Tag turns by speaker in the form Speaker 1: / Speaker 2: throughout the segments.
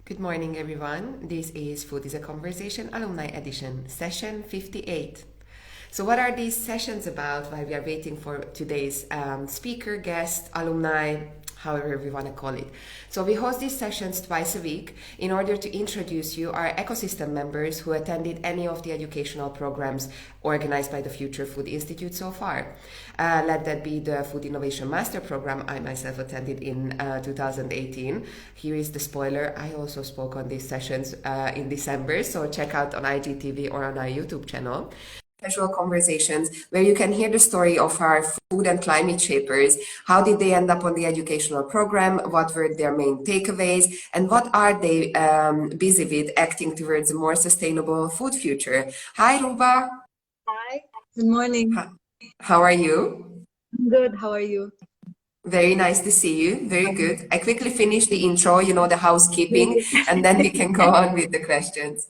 Speaker 1: Good morning, everyone. This is Food is a Conversation Alumni Edition, session 58. So, what are these sessions about while we are waiting for today's speaker, guest, alumni, however we want to call it? So, we host these sessions twice a week in order to introduce you our ecosystem members who attended any of the educational programs organized by the Future Food Institute so far. Let that be the Food Innovation Master Program I myself attended in 2018. Here is the spoiler. I also spoke on these sessions in December, so check out on IGTV or on our YouTube channel. Casual conversations where you can hear the story of our food and climate shapers. How did they end up on the educational program? What were their main takeaways? And what are they busy with acting towards a more sustainable food future? Hi, Ruba.
Speaker 2: Hi, good morning.
Speaker 1: How are you?
Speaker 2: I'm good. How are you?
Speaker 1: Very nice to see you. Very good. I quickly finished the intro, the housekeeping, and then we can go on with the questions.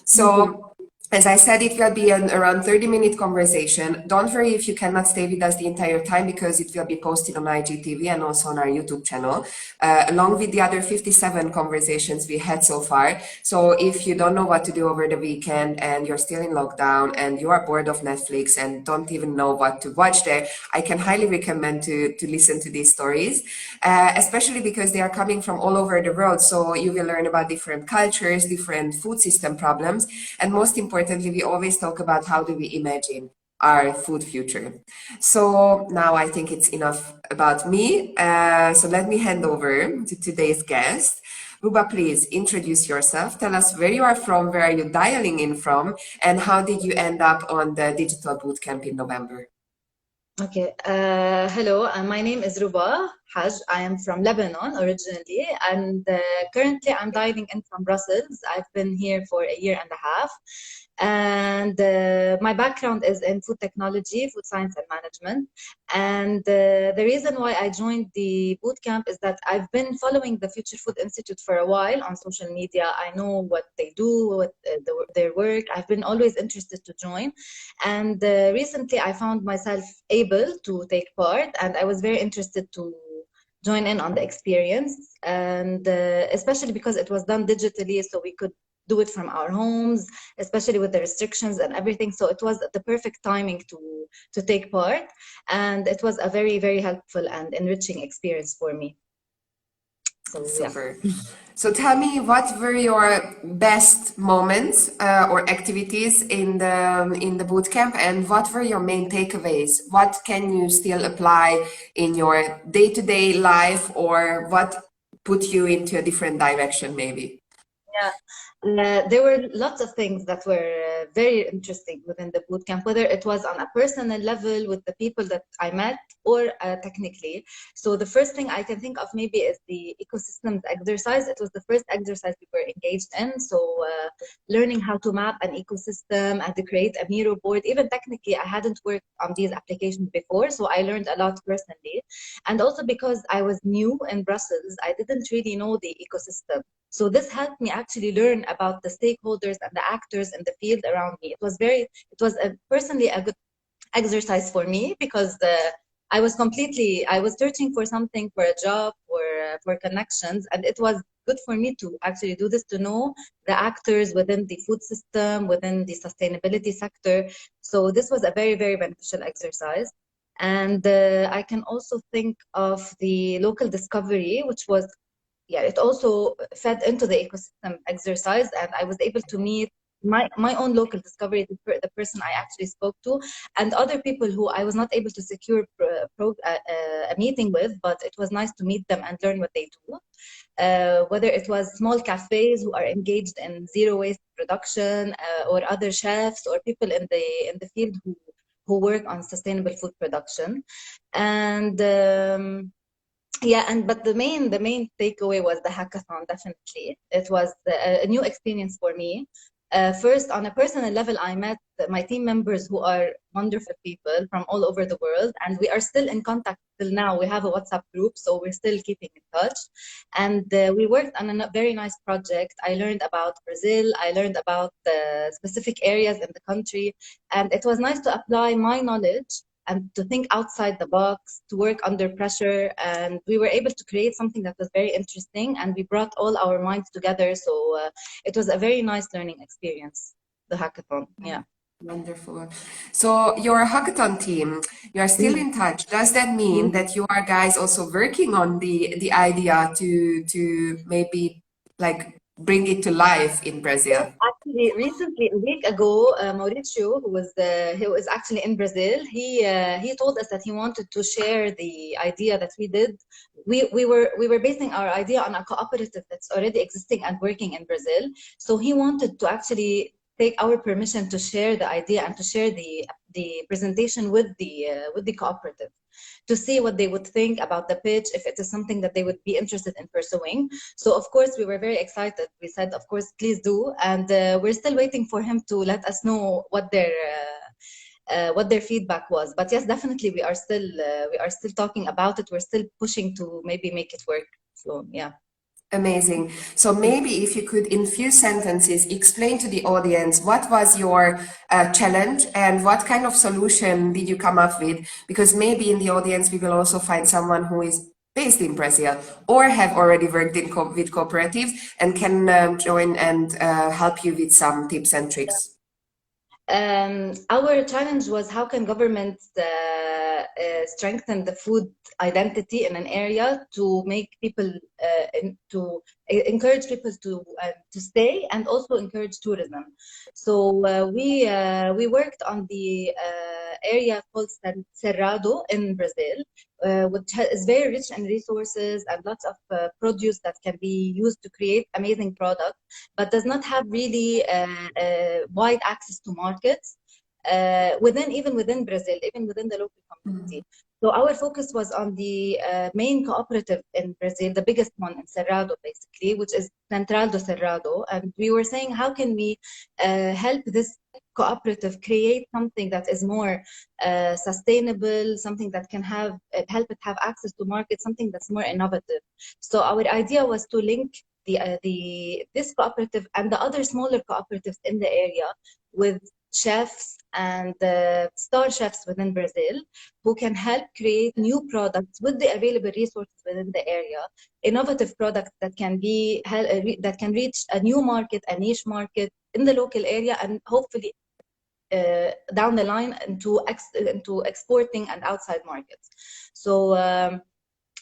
Speaker 1: So, as I said, it will be an around 30-minute conversation. Don't worry if you cannot stay with us the entire time because it will be posted on IGTV and also on our YouTube channel, along with the other 57 conversations we had so far. So if you don't know what to do over the weekend and you're still in lockdown and you are bored of Netflix and don't even know what to watch there, I can highly recommend to listen to these stories, especially because they are coming from all over the world. So you will learn about different cultures, different food system problems, and most importantly, we always talk about how do we imagine our food future. So now I think it's enough about me. So let me hand over to today's guest. Ruba, please introduce yourself. Tell us where you are from, where are you dialing in from, and how did you end up on the digital bootcamp in November?
Speaker 2: Okay. Hello. My name is Ruba Hajj. I am from Lebanon originally, and currently I'm dialing in from Brussels. I've been here for a year and a half, and my background is in food technology, food science, and management. And the reason why I joined the bootcamp is that I've been following the Future Food Institute for a while on social media. I know what they do, their work. I've been always interested to join. And recently I found myself able to take part, and I was very interested to join in on the experience. And especially because it was done digitally, so we could do it from our homes, especially with the restrictions and everything. So it was the perfect timing to take part. And it was a very, very helpful and enriching experience for me. So,
Speaker 1: Super. So tell me, what were your best moments or activities in the bootcamp, and what were your main takeaways? What can you still apply in your day-to-day life, or what put you into a different direction, maybe?
Speaker 2: yeah. There were lots of things that were very interesting within the bootcamp, whether it was on a personal level with the people that I met or technically. So the first thing I can think of maybe is the ecosystems exercise. It was the first exercise we were engaged in. So learning how to map an ecosystem and to create a Miro board. Even technically, I hadn't worked on these applications before, so I learned a lot personally. And also because I was new in Brussels, I didn't really know the ecosystem. So this helped me actually learn about the stakeholders and the actors in the field around me. It was personally a good exercise for me because I was searching for something, for a job, for connections, and it was good for me to actually do this, to know the actors within the food system, within the sustainability sector. So this was a very, very beneficial exercise. And I can also think of the local discovery, which was, it also fed into the ecosystem exercise, and I was able to meet my own local discovery, the person I actually spoke to, and other people who I was not able to secure a meeting with, but it was nice to meet them and learn what they do. Whether it was small cafes who are engaged in zero waste production, or other chefs or people in the field who work on sustainable food production. And but the main takeaway was the hackathon. Definitely, it was a new experience for me. First, on a personal level, I met my team members who are wonderful people from all over the world, and we are still in contact till now. We have a WhatsApp group, so we're still keeping in touch. And we worked on a very nice project. I learned about Brazil. I learned about the specific areas in the country, and it was nice to apply my knowledge and to think outside the box, to work under pressure. And we were able to create something that was very interesting, and we brought all our minds together. So it was a very nice learning experience, the hackathon. Yeah.
Speaker 1: Wonderful. So your hackathon team, you are still in touch. Does that mean that you are guys also working on the idea to maybe like bring it to life in Brazil?
Speaker 2: Actually, recently, a week ago, Mauricio, who was actually in Brazil, he told us that he wanted to share the idea that we did. We were basing our idea on a cooperative that's already existing and working in Brazil. So he wanted to actually take our permission to share the idea and to share the presentation with the cooperative, to see what they would think about the pitch, if it is something that they would be interested in pursuing. So of course we were very excited. We said, of course, please do, and we're still waiting for him to let us know what their feedback was. But yes, definitely we are still talking about it. We're still pushing to maybe make it work. So yeah.
Speaker 1: Amazing. So maybe if you could, in few sentences, explain to the audience what was your challenge and what kind of solution did you come up with? Because maybe in the audience we will also find someone who is based in Brazil or have already worked with cooperatives and can join and help you with some tips and tricks.
Speaker 2: Our challenge was, how can governments strengthen the food identity in an area to make people to encourage people to stay, and also encourage tourism. So we worked on the area called Cerrado in Brazil, which is very rich in resources and lots of produce that can be used to create amazing products, but does not have really wide access to markets even within Brazil, even within the local community. So our focus was on the main cooperative in Brazil, the biggest one in Cerrado, basically, which is Central do Cerrado. And we were saying, how can we help this cooperative create something that is more sustainable, something that can help it have access to market, something that's more innovative. So our idea was to link this cooperative and the other smaller cooperatives in the area with chefs and star chefs within Brazil, who can help create new products with the available resources within the area, innovative products that can reach a new market, a niche market in the local area, and hopefully down the line into exporting and outside markets. So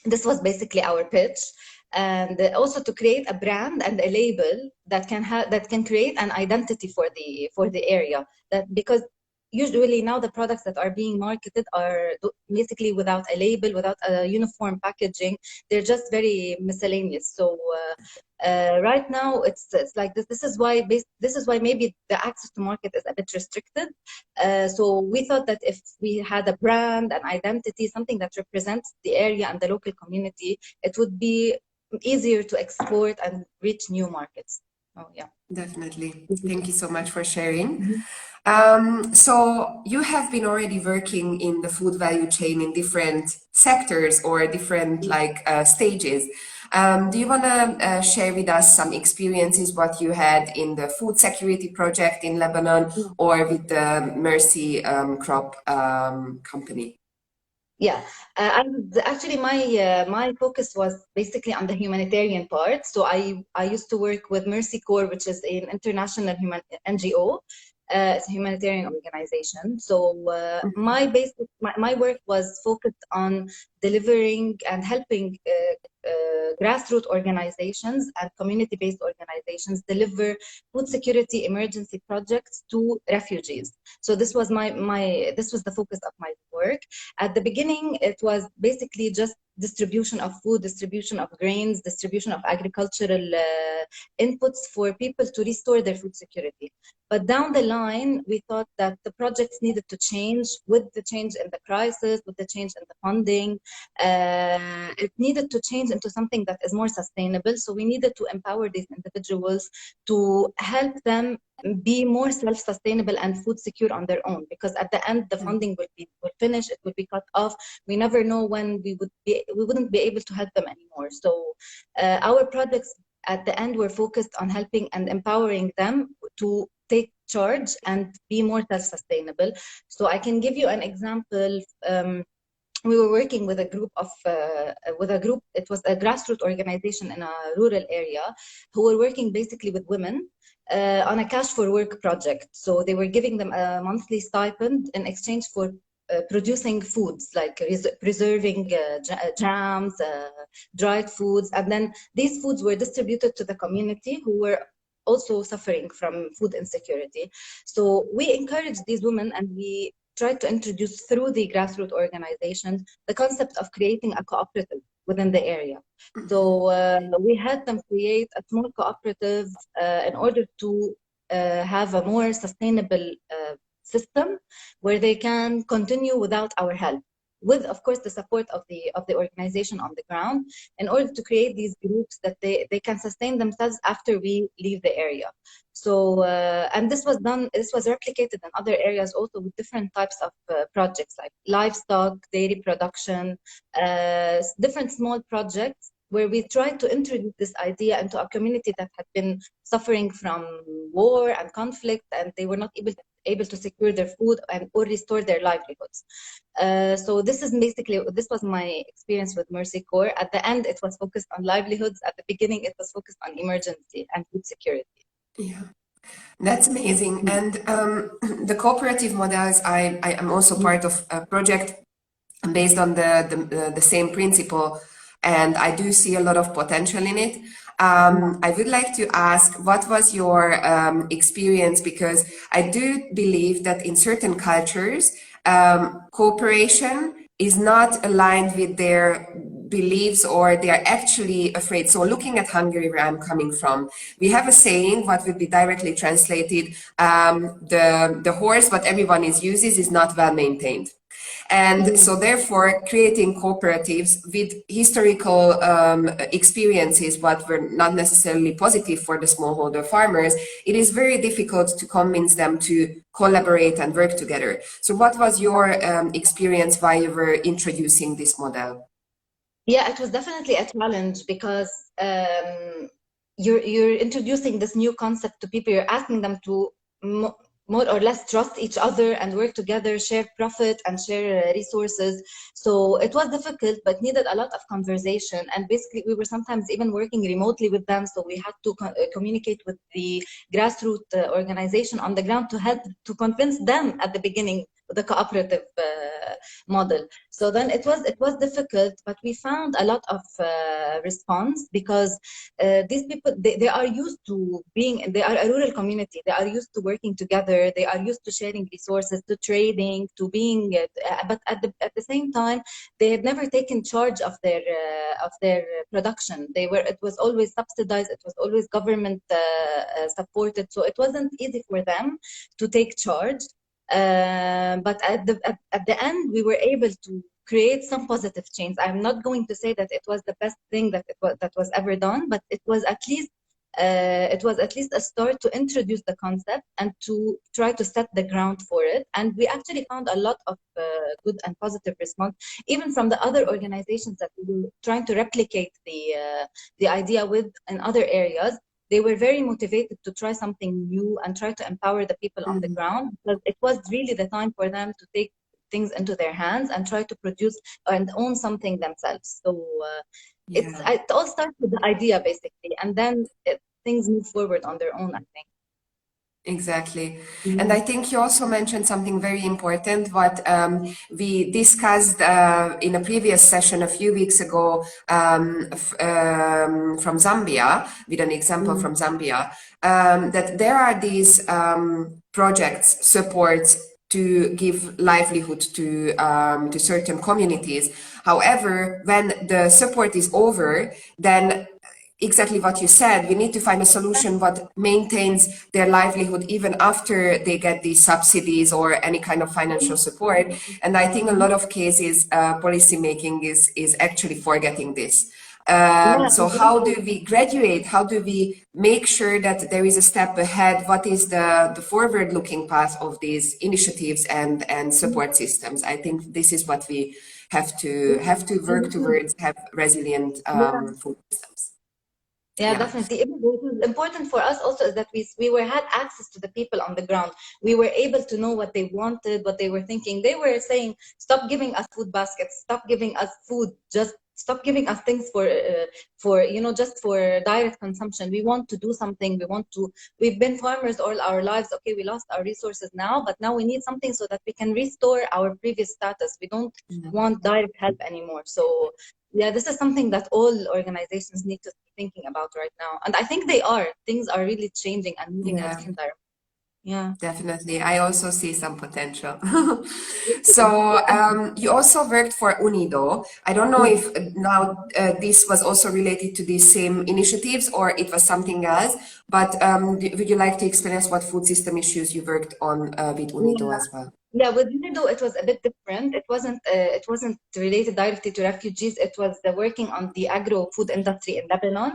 Speaker 2: this was basically our pitch. And also to create a brand and a label that can create an identity for the area, that because usually now the products that are being marketed are basically without a label, without a uniform packaging. They're just very miscellaneous. So right now it's like this. This is why maybe the access to market is a bit restricted. So we thought that if we had a brand, an identity, something that represents the area and the local community, it would be easier to export and reach new markets. Oh yeah,
Speaker 1: definitely. Thank you so much for sharing. So you have been already working in the food value chain in different sectors or different stages. Do you want to share with us some experiences, what you had in the food security project in Lebanon or with the Mercy crop company?
Speaker 2: Yeah, actually my focus was basically on the humanitarian part. So I used to work with Mercy Corps, which is an international NGO. It's a humanitarian organization. So my work was focused on delivering and helping grassroots organizations and community-based organizations deliver food security emergency projects to refugees. So this was this was the focus of my work. At the beginning, it was basically just distribution of food, distribution of grains, distribution of agricultural inputs for people to restore their food security. But down the line, we thought that the projects needed to change with the change in the crisis, with the change in the funding. It needed to change into something that is more sustainable. So we needed to empower these individuals to help them be more self-sustainable and food secure on their own, because at the end the funding will finish, it will be cut off. We never know when we wouldn't be able to help them anymore. So our projects at the end were focused on helping and empowering them to take charge and be more self-sustainable. So I can give you an example. We were working with a group it was a grassroots organization in a rural area who were working basically with women on a cash for work project. So they were giving them a monthly stipend in exchange for producing foods like preserving jams, dried foods, and then these foods were distributed to the community who were also suffering from food insecurity. So we encouraged these women, and we tried to introduce through the grassroots organizations the concept of creating a cooperative within the area. So we had them create a small cooperative in order to have a more sustainable system where they can continue without our help, with of course the support of the organization on the ground, in order to create these groups that they can sustain themselves after we leave the area. So and this was replicated in other areas also, with different types of projects like livestock, dairy production, different small projects where we tried to introduce this idea into a community that had been suffering from war and conflict, and they were not able to secure their food or restore their livelihoods. So this was my experience with Mercy Corps. At the end, it was focused on livelihoods. At the beginning, it was focused on emergency and food security.
Speaker 1: Yeah, that's amazing. And the cooperative models, I am also part of a project based on the same principle, and I do see a lot of potential in it. I would like to ask, what was your experience? Because I do believe that in certain cultures, cooperation is not aligned with their beliefs, or they are actually afraid. So looking at Hungary, where I'm coming from, we have a saying, what would be directly translated, the horse what everyone uses is not well maintained. And so therefore, creating cooperatives with historical experiences, what were not necessarily positive for the smallholder farmers, it is very difficult to convince them to collaborate and work together. So what was your experience while you were introducing this model?
Speaker 2: Yeah, it was definitely a challenge, because you're introducing this new concept to people. You're asking them to more or less trust each other and work together, share profit and share resources. So it was difficult, but needed a lot of conversation. And basically, we were sometimes even working remotely with them. So we had to communicate with the grassroots organization on the ground to help to convince them at the beginning the cooperative model. So then it was difficult, but we found a lot of response, because these people, they are used to they are a rural community. They are used to working together. They are used to sharing resources, to trading, to being, but at the same time, they had never taken charge of their production. It was always subsidized. It was always government supported. So it wasn't easy for them to take charge. But at the end, we were able to create some positive change. I'm not going to say that it was the best thing that was ever done, but it was at least a start to introduce the concept and to try to set the ground for it. And we actually found a lot of good and positive response, even from the other organizations that we were trying to replicate the idea with in other areas. They were very motivated to try something new and try to empower the people on the ground, because it was really the time for them to take things into their hands and try to produce and own something themselves. So it all starts with the idea, basically, and then things move forward on their own, I think.
Speaker 1: Exactly. And I think you also mentioned something very important, what we discussed in a previous session a few weeks ago from Zambia, with an example from Zambia, that there are these projects, supports to give livelihood to certain communities. However, when the support is over, then exactly what you said, we need to find a solution what maintains their livelihood even after they get these subsidies or any kind of financial support. And I think a lot of cases, policy making is actually forgetting this. So how do we graduate? How do we make sure that there is a step ahead? What is the forward-looking path of these initiatives and support systems? I think this is what we have to work towards, have resilient food systems.
Speaker 2: Yeah, definitely. What was important for us also is that we were had access to the people on the ground. We were able to know what they wanted, what they were thinking. They were saying, "Stop giving us food baskets. Stop giving us food. Just stop giving us things for just for direct consumption. We want to do something. We want to. We've been farmers all our lives. Okay, we lost our resources now, but now we need something so that we can restore our previous status. We don't want direct help anymore. So." Yeah, this is something that all organizations need to be thinking about right now. And I think they are. Things are really changing and moving in a different direction. Yeah.
Speaker 1: Definitely. I also see some potential. So you also worked for UNIDO. I don't know if now this was also related to these same initiatives or it was something else, but would you like to explain us what food system issues you worked on with UNIDO
Speaker 2: Yeah.
Speaker 1: as well?
Speaker 2: Yeah, with UNIDO, it was a bit different. It wasn't related directly to refugees. It was working on the agro-food industry in Lebanon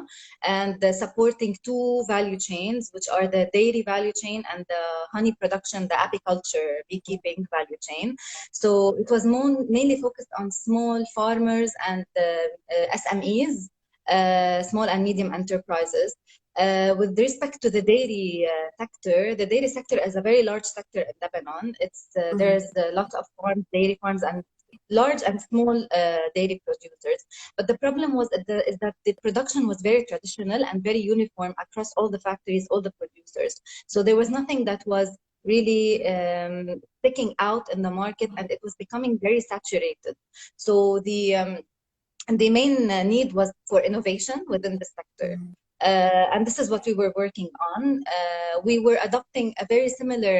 Speaker 2: and supporting two value chains, which are the dairy value chain and the honey production, the apiculture, beekeeping value chain. So it was mainly focused on small farmers and SMEs, small and medium enterprises. With respect to the dairy sector is a very large sector in Lebanon. There's a lot of farms, dairy farms, and large and small dairy producers. But the problem is that the production was very traditional and very uniform across all the factories, all the producers. So there was nothing that was really sticking out in the market, and it was becoming very saturated. So the main need was for innovation within the sector. And this is what we were working on. We were adopting a very similar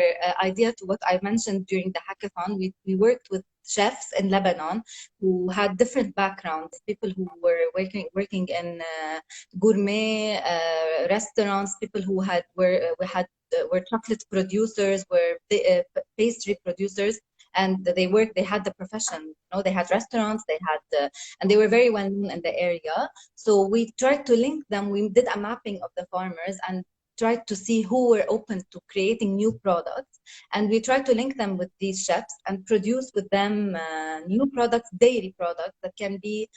Speaker 2: idea to what I mentioned during the hackathon. We worked with chefs in Lebanon who had different backgrounds, people who were working in gourmet restaurants, people who were chocolate producers, were pastry producers, and they had the profession. They had restaurants, and they were very well known in the area. So we tried to link them. We did a mapping of the farmers and tried to see who were open to creating new products. And we tried to link them with these chefs and produce with them new products, dairy products that can be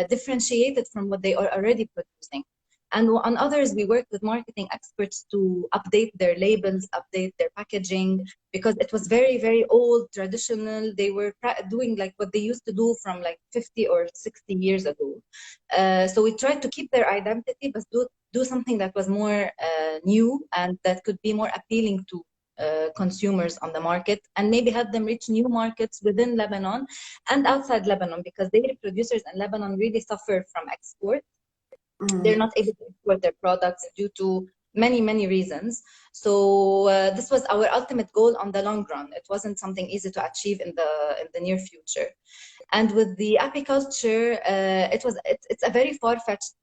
Speaker 2: differentiated from what they are already producing. And on others, we worked with marketing experts to update their labels, update their packaging, because it was very, very old, traditional. They were doing like what they used to do from like 50 or 60 years ago. So we tried to keep their identity, but do something that was more new and that could be more appealing to consumers on the market, and maybe help them reach new markets within Lebanon and outside Lebanon, because dairy producers in Lebanon really suffer from export. They're not able to export their products due to many, many reasons. So this was our ultimate goal on the long run. It wasn't something easy to achieve in the near future. And with the apiculture, it's a very far-fetched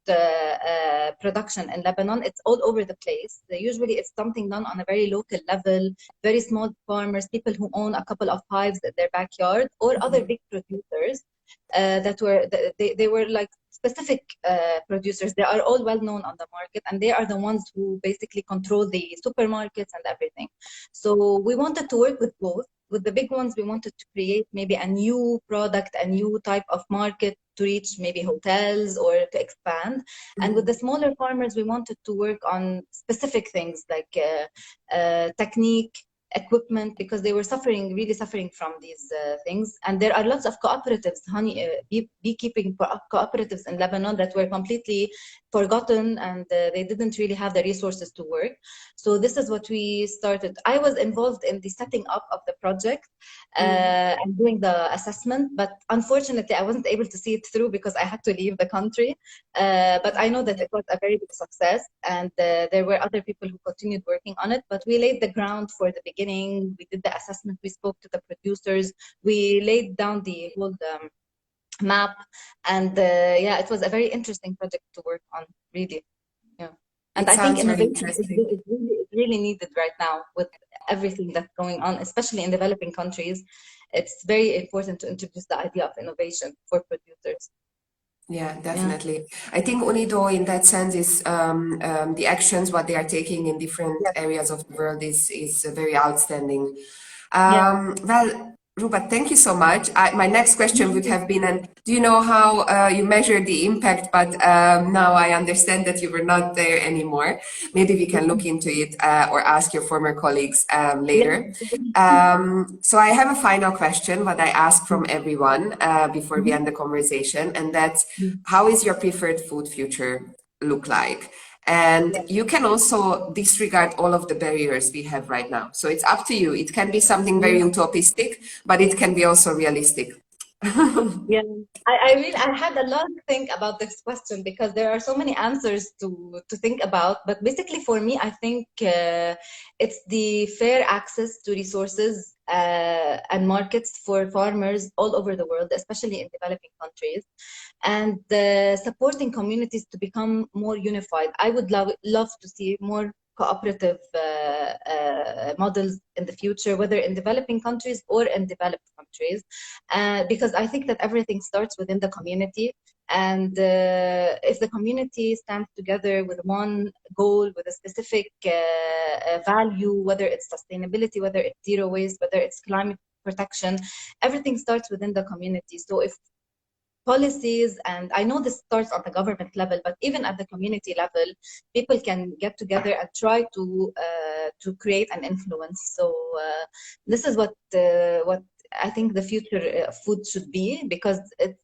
Speaker 2: production in Lebanon. It's all over the place. Usually it's something done on a very local level, very small farmers, people who own a couple of hives in their backyard, or other big producers they were like specific producers. They are all well known on the market, and they are the ones who basically control the supermarkets and everything. So we wanted to work with both. With the big ones, we wanted to create maybe a new product, a new type of market to reach maybe hotels or to expand. And with the smaller farmers, we wanted to work on specific things like technique, equipment, because they were really suffering from these things. And there are lots of cooperatives, beekeeping cooperatives in Lebanon that were completely forgotten, and they didn't really have the resources to work. So this is what we started. I was involved in the setting up of the project and doing the assessment, but unfortunately I wasn't able to see it through because I had to leave the country. But I know that it was a very big success, and there were other people who continued working on it, but we laid the ground for the beginning. We did the assessment, we spoke to the producers, we laid down the whole map, and yeah, it was a very interesting project to work on, really. Yeah. And
Speaker 1: It
Speaker 2: I think
Speaker 1: sounds really
Speaker 2: innovation
Speaker 1: interesting.
Speaker 2: is really needed right now with everything that's going on, especially in developing countries. It's very important to introduce the idea of innovation for producers.
Speaker 1: Yeah,
Speaker 2: Yeah.
Speaker 1: definitely. I think UNIDO in that sense is the actions what they are taking in different
Speaker 2: Yes.
Speaker 1: areas of the world is very outstanding.
Speaker 2: Yeah.
Speaker 1: Well, Ruba, thank you so much. My next question would have been, and do you know how you measure the impact? But now I understand that you were not there anymore. Maybe we can look into it or ask your former colleagues later. So I have a final question, what I ask from everyone before we end the conversation, and that's how is your preferred food future look like? And you can also disregard all of the barriers we have right now. So it's up to you. It can be something very utopistic, but it can be also realistic.
Speaker 2: Yeah, I had a lot to think about this question because there are so many answers to think about. But basically, for me, I think it's the fair access to resources and markets for farmers all over the world, especially in developing countries, and supporting communities to become more unified. I would love to see more cooperative models in the future, whether in developing countries or in developed countries, because I think that everything starts within the community. And if the community stands together with one goal, with a specific value, whether it's sustainability, whether it's zero waste, whether it's climate protection, everything starts within the community. So if policies, and I know this starts on the government level, but even at the community level, people can get together and try to create an influence. So this is what I think the future food should be, because it's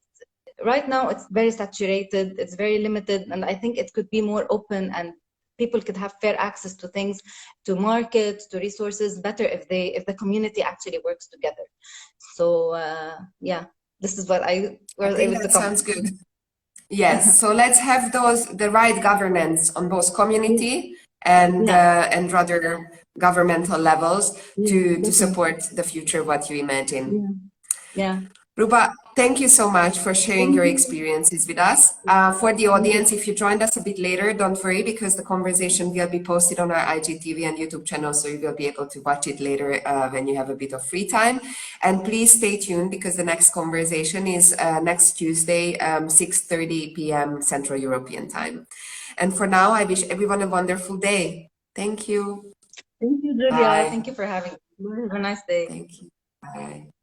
Speaker 2: right now it's very saturated, it's very limited, and I think it could be more open and people could have fair access to things, to markets, to resources better if the community actually works together. So yeah. This is what I was
Speaker 1: think
Speaker 2: able to
Speaker 1: that
Speaker 2: come.
Speaker 1: sounds good. Yes, so let's have the right governance on both community and rather governmental levels to support the future what you imagine.
Speaker 2: Yeah.
Speaker 1: Ruba, thank you so much for sharing your experiences with us. For the audience, if you joined us a bit later, don't worry, because the conversation will be posted on our IGTV and YouTube channel, so you will be able to watch it later when you have a bit of free time. And please stay tuned, because the next conversation is next Tuesday, 6:30 p.m. Central European Time. And for now, I wish everyone a wonderful day. Thank you.
Speaker 2: Thank you, Julia.
Speaker 1: Bye.
Speaker 2: Thank you for having me. Have a nice day.
Speaker 1: Thank you. Bye.